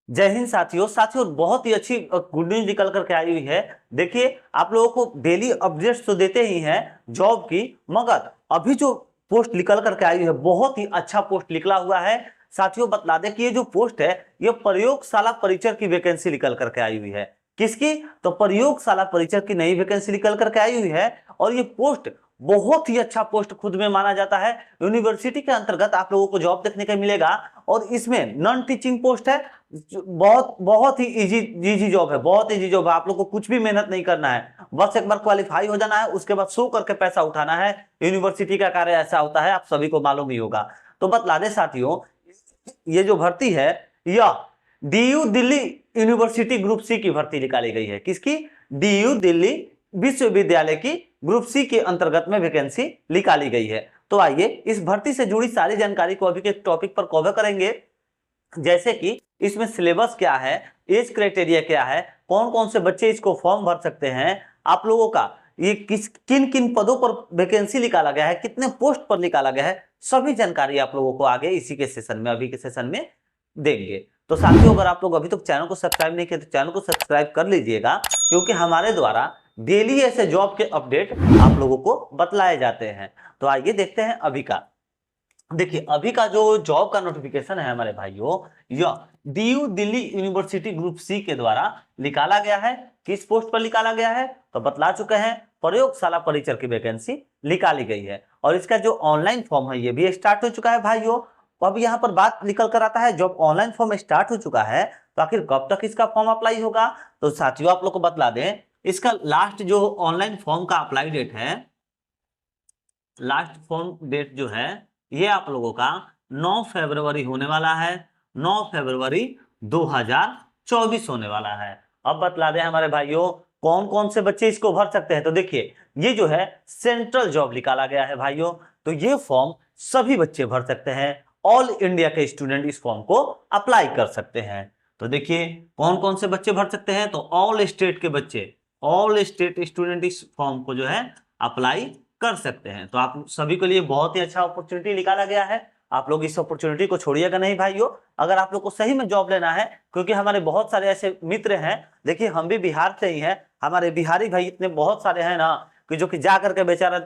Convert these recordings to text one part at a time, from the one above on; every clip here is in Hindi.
जय हिंद साथियों। साथियों बहुत ही अच्छी गुड न्यूज निकल करके आई हुई है। देखिए आप लोगों को डेली अपडेट्स तो देते ही हैं जॉब की, मगर अभी जो पोस्ट निकल करके आई हुई है बहुत ही अच्छा पोस्ट निकला हुआ है। साथियों बता दें कि ये जो पोस्ट है ये प्रयोगशाला परिचर की वैकेंसी निकल करके आई हुई है। किसकी? तो प्रयोगशाला परिचर की नई वैकेंसी निकल करके आई हुई है। और ये पोस्ट बहुत ही अच्छा पोस्ट खुद में माना जाता है। यूनिवर्सिटी के अंतर्गत आप लोगों को जॉब देखने को मिलेगा और इसमें नॉन टीचिंग पोस्ट है। बहुत बहुत ही इजी इजी जॉब है, बहुत इजी जॉब है। आप लोग को कुछ भी मेहनत नहीं करना है, बस एक बार क्वालिफाई हो जाना है, उसके बाद शो करके पैसा उठाना है। यूनिवर्सिटी का कार्य ऐसा होता है, आप सभी को मालूम ही होगा। तो बतला दे साथियों, ये जो भर्ती है यह DU Delhi university group C की भर्ती निकाली गई है। किसकी? डीयू दिल्ली विश्वविद्यालय की ग्रुप सी के अंतर्गत में वैकेंसी निकाली गई है। तो आइए इस भर्ती से जुड़ी सारी जानकारी को अभी के टॉपिक पर कवर करेंगे। जैसे कि इसमें सिलेबस क्या है, एज क्राइटेरिया क्या है, कौन कौन से बच्चे इसको फॉर्म भर सकते हैं, आप लोगों का ये किन किन पदों पर वैकेंसी निकाला गया है, कितने पोस्ट पर निकाला गया है, सभी जानकारी आप लोगों को आगे इसी के सेशन में, अभी के सेशन में देंगे। तो साथियों अगर आप लोग अभी तक चैनल को सब्सक्राइब नहीं किए तो चैनल को सब्सक्राइब कर लीजिएगा, क्योंकि हमारे द्वारा डेली ऐसे जॉब के अपडेट आप लोगों को बतलाए जाते हैं। तो आइए देखते हैं अभी का। देखिए अभी का जो जॉब का नोटिफिकेशन है हमारे भाइयों, यह DU Delhi university group C के द्वारा निकाला गया है। किस पोस्ट पर निकाला गया है? तो बतला चुके हैं, प्रयोगशाला परिचर की वैकेंसी निकाली गई है। और इसका जो ऑनलाइन फॉर्म है ये भी स्टार्ट हो चुका है भाइयों। तो अब यहाँ पर बात निकल कर आता है, जब ऑनलाइन फॉर्म स्टार्ट हो चुका है तो आखिर कब तक इसका फॉर्म अप्लाई होगा? तो साथियों आप लोग को बतला दें, इसका लास्ट जो ऑनलाइन फॉर्म का अप्लाई डेट है, लास्ट फॉर्म डेट जो है ये आप लोगों का 9 फरवरी होने वाला है। 9 फरवरी 2024 होने वाला है। अब बतला दें हमारे भाइयों कौन कौन से बच्चे इसको भर सकते हैं। तो देखिए ये जो है सेंट्रल जॉब निकाला गया है भाइयों, तो ये फॉर्म सभी बच्चे भर सकते हैं। ऑल इंडिया के स्टूडेंट इस फॉर्म को अप्लाई कर सकते हैं। तो देखिए कौन कौन से बच्चे भर सकते हैं, तो ऑल स्टेट के बच्चे, ऑल स्टेट स्टूडेंट इस फॉर्म को जो है अप्लाई कर सकते हैं। तो आप सभी के लिए बहुत ही अच्छा अपॉर्चुनिटी निकाला गया है। आप लोग इस अपॉर्चुनिटी को छोड़िएगा नहीं भाइयों, अगर आप लोग को सही में जॉब लेना है, क्योंकि हमारे बहुत सारे ऐसे मित्र हैं, देखिए हम भी बिहार से ही हैं, हमारे बिहारी भाई इतने बहुत सारे हैं ना कि जो कि जा करके बेचारा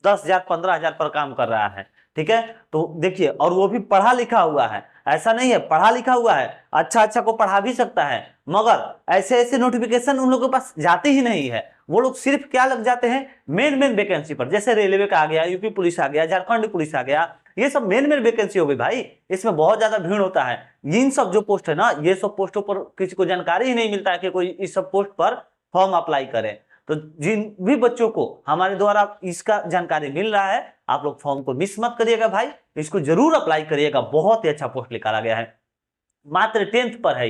10,000 15,000 पर काम कर रहा है। ठीक है, तो देखिए और वो भी पढ़ा लिखा हुआ है, ऐसा नहीं है पढ़ा लिखा हुआ है, अच्छा अच्छा को पढ़ा भी सकता है, मगर ऐसे ऐसे नोटिफिकेशन उन लोगों के पास जाते ही नहीं है। वो लोग सिर्फ क्या लग जाते हैं, मेन मेन वैकेंसी पर, जैसे रेलवे का आ गया, यूपी पुलिस आ गया, झारखंड पुलिस आ गया, ये सब मेन मेन वैकेंसी हो गई भाई। इसमें बहुत ज्यादा भीड़ होता है। इन सब जो पोस्ट है ना, ये सब पोस्टों पर किसी को जानकारी ही नहीं मिलता है कि कोई इस सब पोस्ट पर फॉर्म अप्लाई करे। तो जिन भी बच्चों को हमारे द्वारा इसका जानकारी मिल रहा है, आप लोग फॉर्म को मिस मत करिएगा भाई, इसको जरूर अप्लाई करिएगा। बहुत ही अच्छा पोस्ट निकाला गया है, मात्र 10th पर है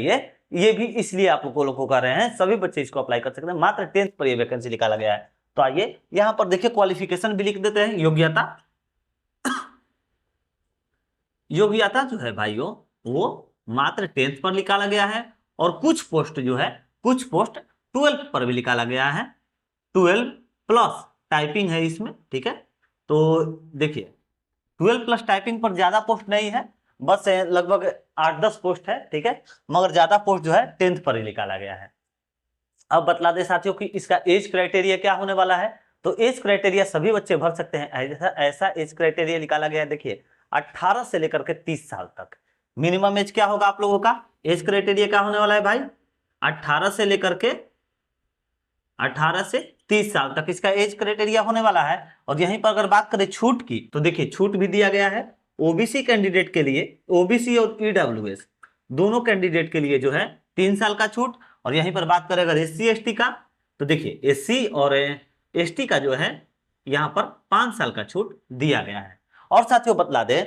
ये भी इसलिए आप लोगों को कर रहे हैं, सभी बच्चे इसको अप्लाई कर सकते हैं। मात्र 10th पर ये वैकेंसी निकाला गया है। तो आइए यहां पर देखिए क्वालिफिकेशन भी लिख देते हैं, योग्यता। योग्यता जो है भाइयों वो मात्र 10th पर निकाला गया है। और कुछ पोस्ट जो है, कुछ पोस्ट 12th पर भी निकाला गया है। 12 प्लस टाइपिंग है इसमें। ठीक है, तो देखिए 12 प्लस टाइपिंग पर ज्यादा पोस्ट नहीं है, बस लगभग 8-10 पोस्ट है। ठीक है, मगर ज्यादा पोस्ट जो है 10th पर ही निकाला गया है। अब बतला दे साथियों कि इसका एज क्राइटेरिया क्या होने वाला है। तो एज क्राइटेरिया सभी बच्चे भर सकते हैं, ऐसा एज क्राइटेरिया निकाला गया है। देखिए 18 से लेकर के 30 साल तक मिनिमम एज क्या होगा आप लोगों का, एज क्राइटेरिया क्या होने वाला है भाई, 18 से लेकर के 18 से 30 साल तक इसका एज क्राइटेरिया होने वाला है। और यहीं पर अगर बात करें छूट की, तो देखिए छूट भी दिया गया है ओबीसी कैंडिडेट के लिए, ओबीसी और ईडब्ल्यूएस दोनों कैंडिडेट के लिए जो है 3 साल का छूट। और यहीं पर बात करें अगर एससी एसटी का, तो देखिए एससी और एसटी का जो है यहाँ पर 5 साल का छूट दिया गया है। और साथियों बतला दे,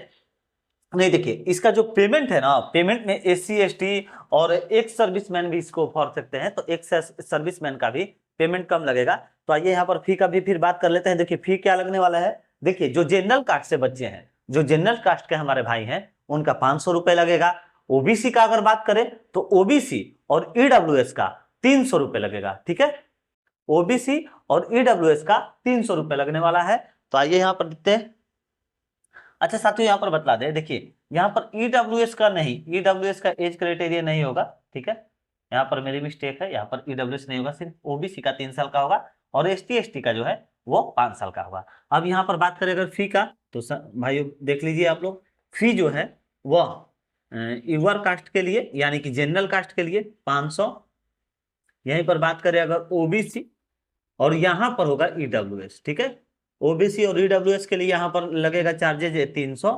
नहीं देखिए इसका जो पेमेंट है ना, पेमेंट में एससी एसटी और एक सर्विसमैन भी इसको भर सकते हैं, तो एक सर्विसमैन का भी पेमेंट कम लगेगा। तो आइए यहाँ पर फी का भी फिर बात कर लेते हैं। देखिए फी क्या लगने वाला है। देखिए जो जनरल कास्ट से बच्चे हैं, जो जनरल कास्ट के हमारे भाई हैं, उनका 500 रुपए लगेगा। ओबीसी का अगर बात करें तो ओबीसी और ईडब्ल्यूएस का 300 रुपए लगेगा। ठीक है, ओबीसी और ईडब्ल्यूएस का 300 रुपए लगने वाला है। तो आइए यहाँ पर देखते हैं। अच्छा साथियों यहाँ पर बतला दे, देखिए यहाँ पर ईडब्ल्यूएस का नहीं, ईडब्ल्यूएस का एज क्राइटेरिया नहीं होगा, ठीक है, यहाँ पर मेरी मिस्टेक है, यहाँ पर ईडब्ल्यूएस नहीं होगा, सिर्फ ओबीसी का 3 साल का होगा और एसटी एसटी का जो है वो 5 साल का होगा। अब यहाँ पर बात करें अगर फी का, तो भाइयों देख लीजिए आप लोग, फी जो है वह यूआर कास्ट के लिए यानी कि जनरल कास्ट के लिए 500, यहीं पर बात करें अगर ओबीसी और यहाँ पर होगा ईडब्ल्यूएस, ठीक है, ओबीसी और ईडब्ल्यूएस के लिए यहाँ पर लगेगा चार्जेज 300।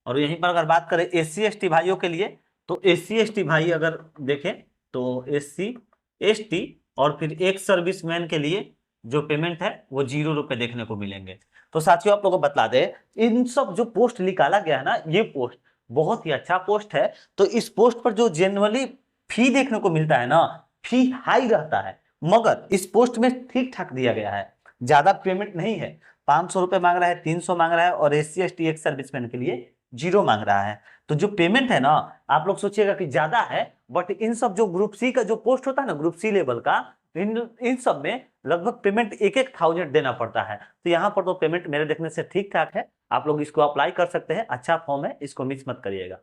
और यहीं पर अगर बात करें एससी एसटी भाइयों के लिए, तो एससी एसटी भाई अगर देखें तो एससी एसटी और फिर एक सर्विसमैन के लिए जो पेमेंट है वो 0 रुपए देखने को मिलेंगे। तो साथियों आप लोगों को बता दें, इन सब जो पोस्ट निकाला गया है ना, ये पोस्ट बहुत ही अच्छा पोस्ट है। तो इस पोस्ट पर जो जनरली फी देखने को मिलता है ना, फी हाई रहता है, मगर इस पोस्ट में ठीक ठाक दिया गया है, ज्यादा पेमेंट नहीं है। 500 रुपए मांग रहा है, 300 मांग रहा है और एससी एसटी एक सर्विसमैन के लिए 0 मांग रहा है। तो जो पेमेंट है ना, आप लोग सोचिएगा कि ज्यादा है, बट इन सब जो ग्रुप सी का जो पोस्ट होता है ना, ग्रुप सी लेवल का, इन सब में लगभग पेमेंट 1,000 देना पड़ता है। तो यहाँ पर तो पेमेंट मेरे देखने से ठीक ठाक है, आप लोग इसको अप्लाई कर सकते हैं, अच्छा फॉर्म है, इसको मिस मत करिएगा।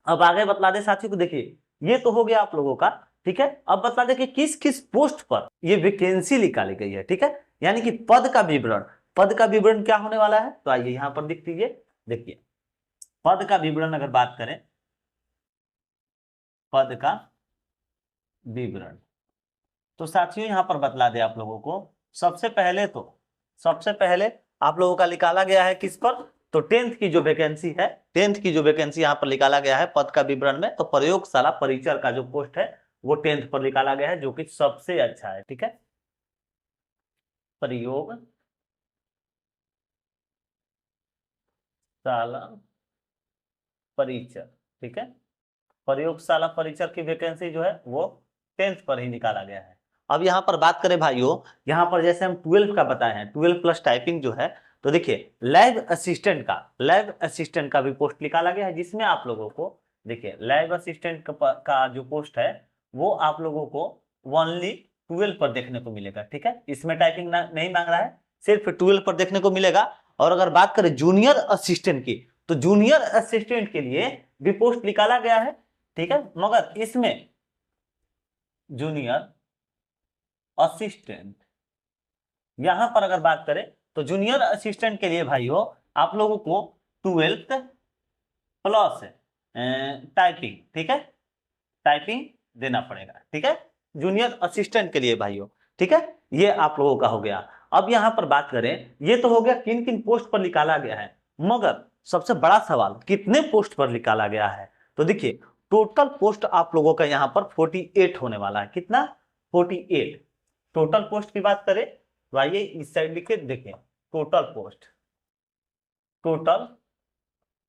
अब आगे बतला दे साथियों को, देखिए ये तो हो गया आप लोगों का, ठीक है। अब बता दे कि किस किस पोस्ट पर ये वैकेंसी निकाली गई है, ठीक है, यानी कि पद का विवरण, पद का विवरण क्या होने वाला है, तो आइए यहां पर लिख दीजिए। देखिए पद का विवरण अगर बात करें, पद का विवरण, तो साथियों यहां पर बतला दे आप लोगों को, सबसे पहले आप लोगों का निकाला गया है किस पर, तो 10th की जो वैकेंसी है, 10th की जो वैकेंसी यहां पर निकाला गया है पद का विवरण में, तो प्रयोगशाला परिचर का जो पोस्ट है वो 10th पर निकाला गया है, जो कि सबसे अच्छा है, ठीक है, प्रयोगशाला परिचर, ठीक है, प्रयोगशाला परिचर की वैकेंसी जो है वो 10th पर ही निकाला गया है। अब यहाँ पर बात करें भाइयों, यहाँ पर जैसे हम 12 का बताए हैं, 12 प्लस टाइपिंग जो है, तो देखिए लैब असिस्टेंट का भी पोस्ट निकाला गया है, जिसमें आप लोगों को देखिए लैब असिस्टेंट का जो पोस्ट है वो आप लोगों को ओनली 12 पर देखने को मिलेगा, ठीक है, इसमें टाइपिंग नहीं मांग रहा है, सिर्फ 12 पर देखने को मिलेगा। और अगर बात करें जूनियर असिस्टेंट की, तो जूनियर असिस्टेंट के लिए भी पोस्ट निकाला गया है, ठीक है, मगर इसमें जूनियर असिस्टेंट, यहां पर अगर बात करें तो जूनियर असिस्टेंट के लिए भाइयों आप लोगों को 12th प्लस टाइपिंग, ठीक है, टाइपिंग देना पड़ेगा, ठीक है, जूनियर असिस्टेंट के लिए भाइयों, ठीक है, ये आप लोगों का हो गया। अब यहां पर बात करें, ये तो हो गया किन किन पोस्ट पर निकाला गया है, मगर सबसे बड़ा सवाल कितने पोस्ट पर निकाला गया है, तो देखिए टोटल पोस्ट आप लोगों का यहां पर 48 होने वाला है, कितना, 48 टोटल पोस्ट की बात करें तो आइए इस साइड लिखे, देखिए टोटल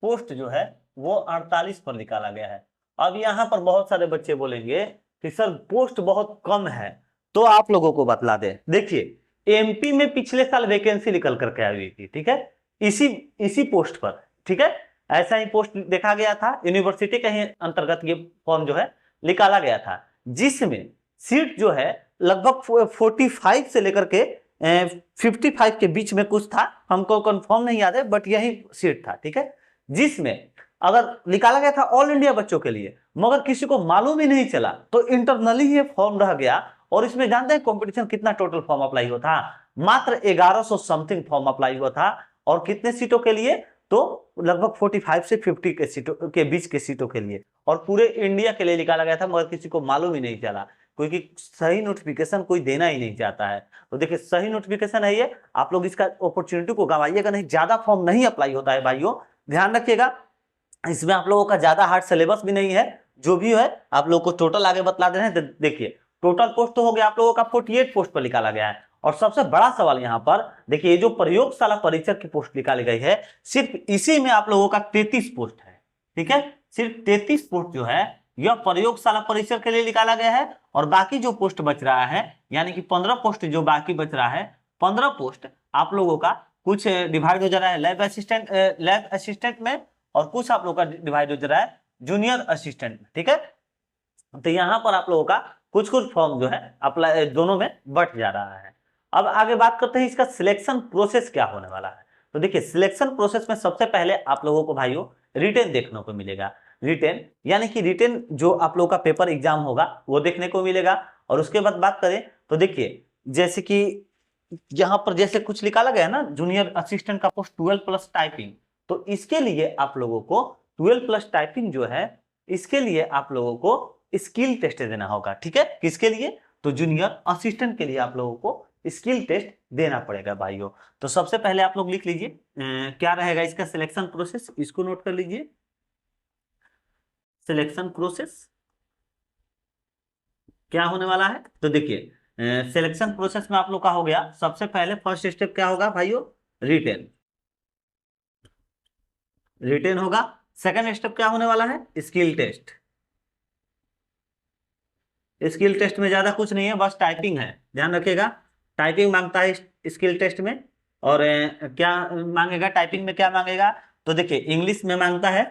पोस्ट जो है वो 48 पर निकाला गया है। अब यहां पर बहुत सारे बच्चे बोलेंगे कि सर पोस्ट बहुत कम है, तो आप लोगों को बतला दे, देखिए एमपी में पिछले साल वैकेंसी निकल करके आई हुई थी, ठीक है, इसी पोस्ट पर, ठीक है, ऐसा ही पोस्ट देखा गया था, यूनिवर्सिटी के ही अंतर्गत ये फॉर्म जो है निकाला गया था, जिसमें सीट जो है लगभग 45 से लेकर के 55 के बीच में कुछ था, हमको कंफर्म नहीं याद है, बट यही सीट था, ठीक है, जिसमें अगर निकाला गया था ऑल इंडिया बच्चों के लिए, मगर किसी को मालूम ही नहीं चला, तो इंटरनली ये फॉर्म रह गया। और इसमें जानते हैं कंपटीशन कितना टोटल फॉर्म अप्लाई हुआ था, मात्र 1100 समथिंग फॉर्म अप्लाई हुआ था, और कितने सीटों के लिए, तो लगभग 45 से 50 के सीटों के बीच के सीटों के लिए, और पूरे इंडिया के लिए निकाला गया था, मगर किसी को मालूम ही नहीं चला, क्योंकि सही नोटिफिकेशन कोई देना ही नहीं चाहता है। तो देखिए सही नोटिफिकेशन है ये, आप लोग इसका अपॉर्चुनिटी को गंवाइएगा नहीं, ज्यादा फॉर्म नहीं अप्लाई होता है भाइयों, ध्यान रखिएगा, इसमें आप लोगों का ज्यादा हार्ड सिलेबस भी नहीं है, जो भी है आप लोगों को टोटल आगे बतला दे रहे हैं। देखिए टोटल पोस्ट तो हो गया आप लोगों का 48 पोस्ट पर निकाला गया है, और सबसे बड़ा सवाल यहाँ पर देखिए, ये जो प्रयोगशाला परिचर की पोस्ट निकाली गई है, सिर्फ इसी में आप लोगों का 33 पोस्ट है, ठीक है, सिर्फ 33 पोस्ट जो है यह प्रयोगशाला परिचर के लिए निकाला गया है, और बाकी जो पोस्ट बच रहा है, यानी कि 15 पोस्ट जो बाकी बच रहा है, 15 पोस्ट आप लोगों का कुछ डिवाइड हो जा रहा है लैब असिस्टेंट में, और कुछ आप लोगों का डिवाइड हो जा रहा है जूनियर असिस्टेंट में, ठीक है, तो यहां पर आप लोगों का कुछ फॉर्म जो है अप्लाई दोनों में बट जा रहा है। अब आगे बात करते हैं इसका सिलेक्शन प्रोसेस क्या होने वाला है। तो देखिए सिलेक्शन प्रोसेस में सबसे पहले आप लोगों को भाइयों रिटेन देखने को मिलेगा। रिटेन, यानी कि रिटेन जो आप लोगों का पेपर एग्जाम होगा वो देखने को मिलेगा। और उसके बाद बात करें तो देखिए जैसे कि यहाँ पर जैसे कुछ निकाला गया ना, जूनियर असिस्टेंट का पोस्ट 12+ टाइपिंग, तो इसके लिए आप लोगों को 12+ टाइपिंग जो है, इसके लिए आप लोगों को स्किल टेस्ट देना होगा। ठीक है, किसके लिए? तो जूनियर असिस्टेंट के लिए आप लोगों को स्किल टेस्ट देना पड़ेगा भाइयों। तो सबसे पहले आप लोग लिख लीजिए क्या रहेगा इसका सिलेक्शन प्रोसेस, इसको नोट कर लीजिए। सिलेक्शन प्रोसेस क्या होने वाला है, तो देखिए सिलेक्शन प्रोसेस में आप लोग का हो गया, सबसे पहले फर्स्ट स्टेप क्या होगा भाइयों? रिटेन, रिटेन होगा। सेकंड स्टेप क्या होने वाला है? Skill test. स्किल टेस्ट में ज्यादा कुछ नहीं है, बस टाइपिंग है, ध्यान रखिएगा। टाइपिंग मांगता है स्किल टेस्ट में। और क्या मांगेगा टाइपिंग में, क्या मांगेगा? तो देखिए इंग्लिश में मांगता है,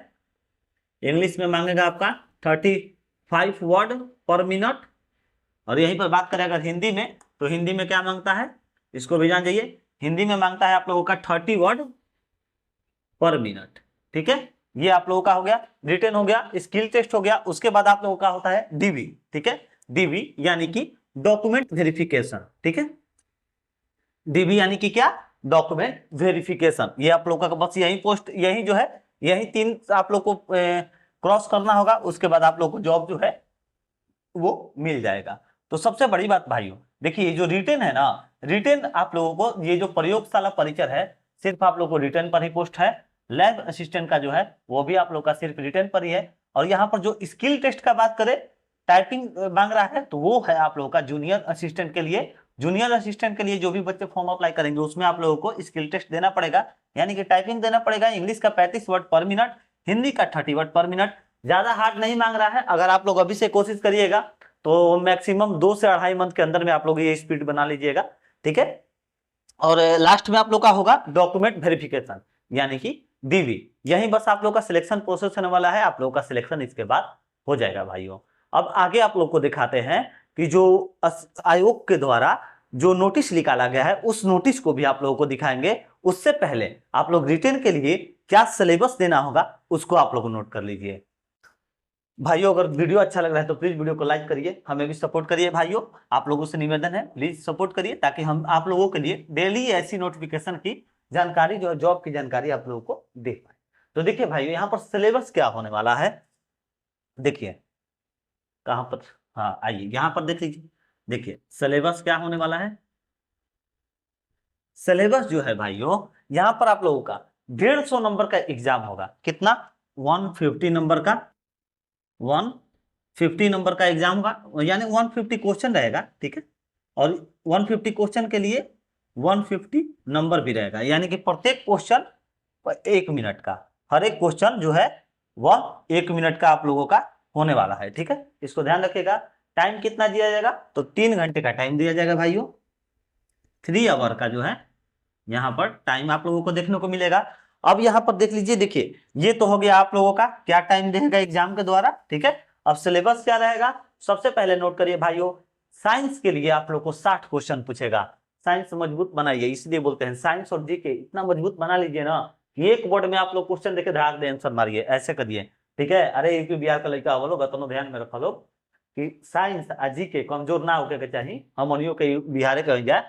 इंग्लिश में मांगेगा आपका 35 वर्ड पर मिनट। और यहीं पर बात करें अगर हिंदी में, तो हिंदी में क्या मांगता है, इसको भी जान जाइए। हिंदी में मांगता है आप लोगों का 30 वर्ड पर मिनट। ठीक है, ये आप लोगों का हो गया, रिटेन हो गया, स्किल टेस्ट हो गया। उसके बाद आप लोगों का होता है डीवी। ठीक है, डीवी यानी कि डॉक्यूमेंट वेरिफिकेशन। ठीक है, डीवी यानी कि क्या? Document verification. ये आप लोगों का बस यही पोस्ट, यही जो है, यही 3 आप लोग को क्रॉस करना होगा। उसके बाद आप लोग को जॉब जो है वो मिल जाएगा। तो सबसे बड़ी बात भाइयों, देखिए ये जो रिटेन है ना, रिटेन आप लोगों को, ये जो प्रयोगशाला परिचर है, सिर्फ आप लोग को रिटेन पर ही पोस्ट है। लैब असिस्टेंट का जो है वो भी आप लोग का सिर्फ रिटेन पर ही है। और यहाँ पर जो स्किल टेस्ट का बात करें, टाइपिंग मांग रहा है, तो वो है आप लोगों का जूनियर असिस्टेंट के लिए। जूनियर असिस्टेंट के लिए जो भी बच्चे फॉर्म अप्लाई करेंगे उसमें आप लोगों को स्किल टेस्ट देना पड़ेगा, यानी कि टाइपिंग देना पड़ेगा। इंग्लिश का 35 वर्ड पर मिनट, हिंदी का 30 वर्ड पर मिनट। ज्यादा हार्ड नहीं मांग रहा है, अगर आप लोग अभी से कोशिश करिएगा तो मैक्सिमम 2 से 2.5 मंथ के अंदर में आप लोग ये स्पीड बना लीजिएगा। ठीक है, और लास्ट में आप लोग का होगा डॉक्यूमेंट वेरिफिकेशन, यानी कि डीवी। यही बस आप लोग का सिलेक्शन प्रोसेस होने वाला है, आप लोग का सिलेक्शन इसके बाद हो जाएगा भाइयों। अब आगे आप लोग को दिखाते हैं कि जो आयोग के द्वारा जो नोटिस निकाला गया है, उस नोटिस को भी आप लोगों को दिखाएंगे। उससे पहले आप लोग रिटेन के लिए क्या सिलेबस देना होगा उसको आप लोग नोट कर लीजिए भाइयों। अगर वीडियो अच्छा लग रहा है तो प्लीज वीडियो को लाइक करिए, हमें भी सपोर्ट करिए भाइयों। आप लोगों से निवेदन है, प्लीज सपोर्ट करिए, ताकि हम आप लोगों के लिए डेली ऐसी नोटिफिकेशन की जानकारी, जो जॉब की जानकारी आप लोगों को दे पाए। तो देखिए भाइयों, यहाँ पर सिलेबस क्या होने वाला है, देखिए कहां पर, हाँ आइए यहाँ पर देख लीजिए। देखिए सिलेबस क्या होने वाला है, सिलेबस जो है भाइयों, यहाँ पर आप लोगों का 150 नंबर का एग्जाम होगा। कितना? 150 नंबर का, 150 नंबर का एग्जाम होगा, यानी 150 क्वेश्चन रहेगा। ठीक है, और 150 क्वेश्चन के लिए 150 नंबर भी रहेगा, यानी कि प्रत्येक क्वेश्चन 1 मिनट का, हर एक क्वेश्चन जो है वह 1 मिनट का आप लोगों का होने वाला है। ठीक है, इसको ध्यान रखिएगा। टाइम कितना दिया जाएगा, तो 3 घंटे का टाइम दिया जाएगा भाइयों। 3 आवर का जो है यहाँ पर टाइम आप लोगों को देखने को मिलेगा। अब यहाँ पर देख लीजिए, देखिए ये तो हो गया आप लोगों का क्या टाइम देगा एग्जाम के द्वारा। ठीक है, अब सिलेबस क्या रहेगा, सबसे पहले नोट करिए भाइयों, साइंस के लिए आप लोग को 60 क्वेश्चन पूछेगा। साइंस मजबूत बनाइए, इसलिए बोलते हैं साइंस और जीके इतना मजबूत बना लीजिए ना कि एक वर्ड में आप लोग क्वेश्चन देखे धाक दे आंसर मारिए, ऐसे करिए। ठीक है, अरे यूपी बिहार का लड़का हो लोग तो ध्यान में रखो लोग कि साइंस आ जीके कमजोर ना होके चाहिए, हमनियों के बिहार के जाए,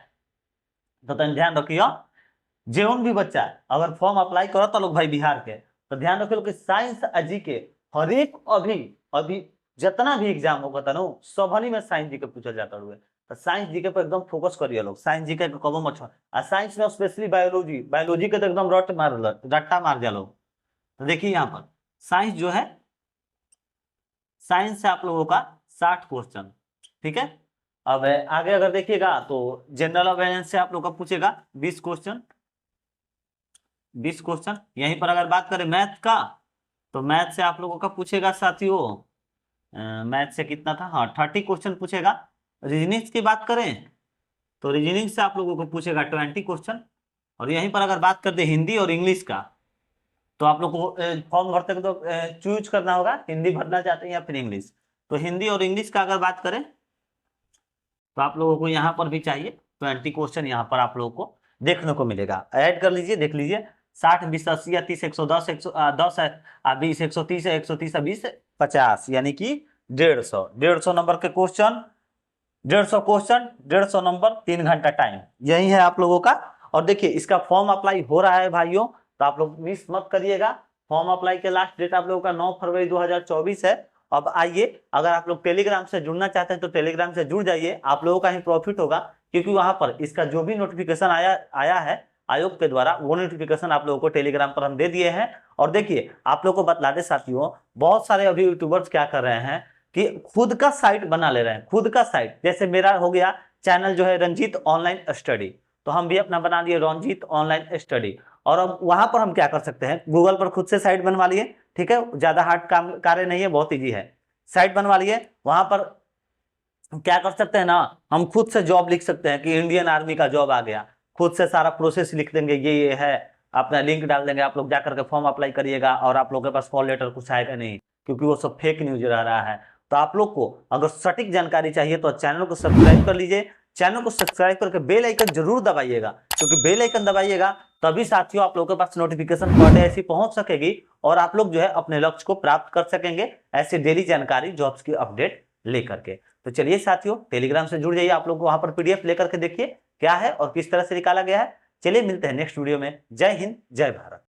तो ध्यान रखियो। जेवन भी बच्चा अगर फॉर्म अप्लाई करो तो लोग भाई बिहार के, तो ध्यान रखियो कि साइंस अजी के हर एक अभी अभी जितना भी एग्जाम होगा था ना, सबनी में साइंस जी के पूछा जाता हुए, तो साइंस जी के पर एकदम फोकस करिए लोग, साइंस जी के कबो मत छोड़। और साइंस में स्पेशली बायोलॉजी, बायोलॉजी के तो एकदम रट्टा मार जा लोग। तो देखिए यहाँ पर साइंस जो है, साइंस से आप लोगों का 60 क्वेश्चन। ठीक है, अब आगे अगर देखिएगा तो जनरल अवेयरनेस से आप लोग का पूछेगा 20 क्वेश्चन, 20 क्वेश्चन। यहीं पर अगर बात करें मैथ का, तो मैथ से आप लोगों का पूछेगा साथियों, मैथ से कितना था, हाँ 30 क्वेश्चन पूछेगा। रीजनिंग की बात करें तो रीजनिंग से आप लोगों को पूछेगा 20 क्वेश्चन। और यहीं पर अगर बात करते हिंदी और इंग्लिश का, तो आप लोग को फॉर्म भरते तो चूज करना होगा, हिंदी भरना चाहते हैं या फिर इंग्लिश। तो हिंदी और इंग्लिश का अगर बात करें तो आप लोगों को यहाँ पर भी चाहिए 20 क्वेश्चन, यहाँ पर आप लोगों को देखने को मिलेगा। ऐड कर लीजिए, देख लीजिए 60 20 80 या 30 110 110 है 20 130 है 130 20 50, यानी कि 150 नंबर के क्वेश्चन, 150 नंबर, 3 घंटा टाइम, यही है आप लोगों का। और देखिए इसका फॉर्म अप्लाई हो रहा है भाइयों, तो आप लोग मिस मत करिएगा। फॉर्म अप्लाई के लास्ट डेट आप लोगों का 9 फरवरी 2024 है। अब आइए, अगर आप लोग टेलीग्राम से जुड़ना चाहते हैं तो टेलीग्राम से जुड़ जाइए, आप लोगों का ही प्रॉफिट होगा, क्योंकि वहां पर इसका जो भी नोटिफिकेशन आया है आयोग के द्वारा, वो नोटिफिकेशन आप लोगों को टेलीग्राम पर हम दे दिए हैं। और देखिए आप लोगों को बतला दे साथियों, बहुत सारे अभी यूट्यूबर्स क्या कर रहे हैं कि खुद का साइट बना ले रहे हैं, खुद का साइट। जैसे मेरा हो गया चैनल जो है रंजीत ऑनलाइन स्टडी, तो हम भी अपना बना दिए रंजीत ऑनलाइन स्टडी। और अब वहां पर हम क्या कर सकते हैं, गूगल पर खुद से साइट बनवा लिए, ठीक है, ज्यादा हार्ड काम कार्य नहीं है, बहुत इजी है। साइट बनवा लिए, वहां पर क्या कर सकते हैं ना, हम खुद से जॉब लिख सकते हैं कि इंडियन आर्मी का जॉब आ गया, खुद से सारा प्रोसेस लिख देंगे, ये है, अपना लिंक डाल देंगे, आप लोग जाकर के फॉर्म अप्लाई करिएगा, और आप लोगों के पास कॉल लेटर कुछ आएगा नहीं, क्योंकि वो सब फेक न्यूज रह रहा है। तो आप लोग को अगर सटीक जानकारी चाहिए तो चैनल को सब्सक्राइब कर लीजिए, चैनल को सब्सक्राइब करके बेल आइकन जरूर दबाइएगा, क्योंकि बेल आइकन दबाइएगा तभी साथियों आप लोगों के पास नोटिफिकेशन पर डे ऐसी पहुंच सकेगी, और आप लोग जो है अपने लक्ष्य को प्राप्त कर सकेंगे, ऐसी डेली जानकारी जॉब्स की अपडेट लेकर के। तो चलिए साथियों, टेलीग्राम से जुड़ जाइए, आप लोग वहां पर पीडीएफ लेकर के देखिए क्या है और किस तरह से निकाला गया है। चलिए मिलते हैं नेक्स्ट वीडियो में। जय हिंद, जय भारत।